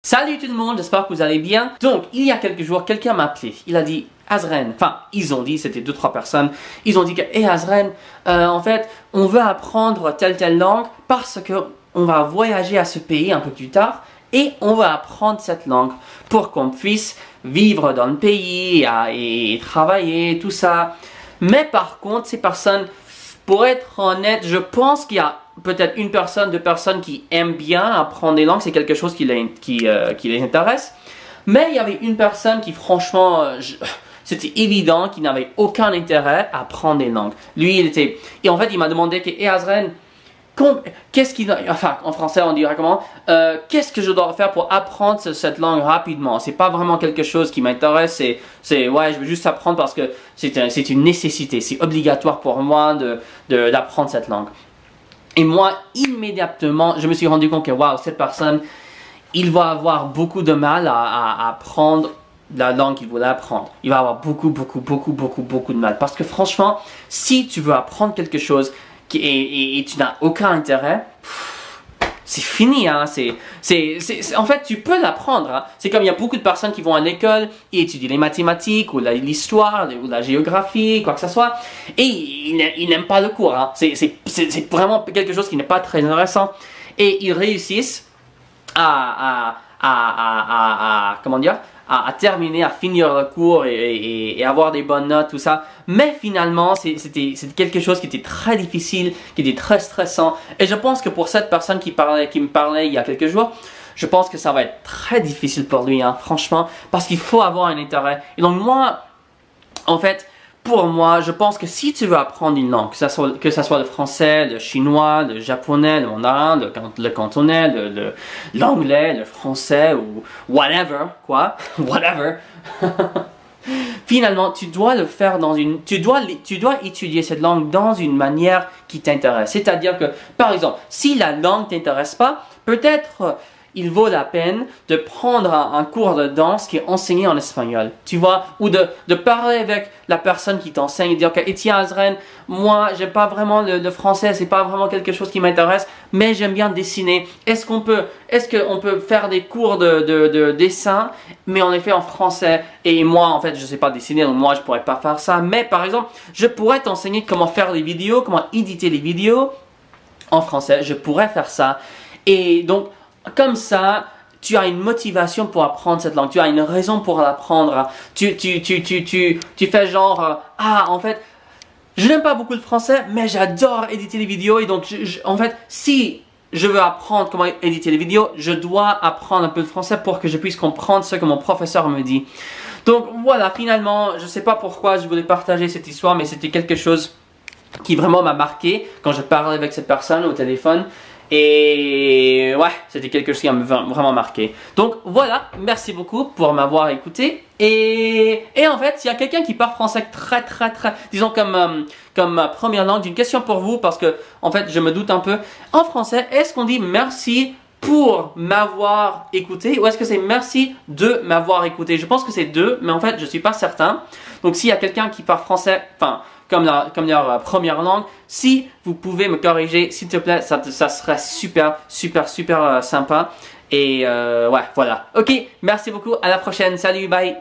Salut tout le monde, j'espère que vous allez bien. Donc, il y a quelques jours, quelqu'un m'a appelé. Il a dit, Azren, enfin, ils ont dit, c'était 2-3 personnes, ils ont dit que, hey Azren, en fait, on veut apprendre telle langue parce que on va voyager à ce pays un peu plus tard et on va apprendre cette langue pour qu'on puisse vivre dans le pays et travailler, tout ça. Mais par contre, ces personnes, pour être honnête, je pense qu'il y a peut-être une personne, deux personnes qui aiment bien apprendre des langues, c'est quelque chose qui les intéresse. Mais il y avait une personne qui franchement, c'était évident qu'il n'avait aucun intérêt à apprendre des langues. Lui, et en fait, il m'a demandé, hey Azren, qu'est-ce qu'il enfin en français on dirait comment, qu'est-ce que je dois faire pour apprendre cette langue rapidement? C'est pas vraiment quelque chose qui m'intéresse, ouais, je veux juste apprendre parce que c'est une nécessité, c'est obligatoire pour moi d'apprendre cette langue. Et moi, immédiatement, je me suis rendu compte que waouh, cette personne, il va avoir beaucoup de mal à apprendre la langue qu'il voulait apprendre. Il va avoir beaucoup de mal. Parce que franchement, si tu veux apprendre quelque chose et tu n'as aucun intérêt, c'est fini, hein. En fait, tu peux l'apprendre, hein. C'est comme il y a beaucoup de personnes qui vont à l'école et étudient les mathématiques ou l'histoire ou la géographie, quoi que ce soit, et ils n'aiment pas le cours, hein. C'est vraiment quelque chose qui n'est pas très intéressant. Et ils réussissent comment dire, à terminer, à finir le cours et avoir des bonnes notes, tout ça. Mais finalement, c'était quelque chose qui était très difficile, qui était très stressant. Et je pense que pour cette personne qui me parlait il y a quelques jours, je pense que ça va être très difficile pour lui, hein, franchement, parce qu'il faut avoir un intérêt. Et donc moi, en fait, pour moi, je pense que si tu veux apprendre une langue, que ça soit le français, le chinois, le japonais, le mandarin, le cantonais, l'anglais, le français ou whatever, quoi, whatever. Finalement, tu dois le faire tu dois étudier cette langue dans une manière qui t'intéresse. C'est-à-dire que, par exemple, si la langue t'intéresse pas, peut-être il vaut la peine de prendre un cours de danse qui est enseigné en espagnol, tu vois, ou de parler avec la personne qui t'enseigne et dire que, tiens Azren, moi j'aime pas vraiment le français, c'est pas vraiment quelque chose qui m'intéresse, mais j'aime bien dessiner. Est-ce qu'on peut faire des cours de dessin, mais en effet en français? Et moi en fait je sais pas dessiner, donc moi je pourrais pas faire ça, mais par exemple je pourrais t'enseigner comment faire des vidéos, comment éditer les vidéos en français, je pourrais faire ça. Et donc comme ça, tu as une motivation pour apprendre cette langue, tu as une raison pour l'apprendre. Tu fais genre, en fait, je n'aime pas beaucoup le français, mais j'adore éditer les vidéos. Et donc, en fait, si je veux apprendre comment éditer les vidéos, je dois apprendre un peu de français pour que je puisse comprendre ce que mon professeur me dit. Donc voilà, finalement, je ne sais pas pourquoi je voulais partager cette histoire, mais c'était quelque chose qui vraiment m'a marqué quand je parlais avec cette personne au téléphone. Et ouais, c'était quelque chose qui m'a vraiment marqué. Donc voilà, merci beaucoup pour m'avoir écouté. Et en fait, s'il y a quelqu'un qui parle français très, disons comme première langue, j'ai une question pour vous parce que en fait, je me doute un peu. En français, est-ce qu'on dit merci pour m'avoir écouté ou est-ce que c'est merci de m'avoir écouté? Je pense que c'est deux, mais en fait, je suis pas certain. Donc s'il y a quelqu'un qui parle français, enfin comme leur première langue, si vous pouvez me corriger, s'il te plaît, ça serait super sympa. Et ouais, voilà. Ok, merci beaucoup, à la prochaine, salut, bye.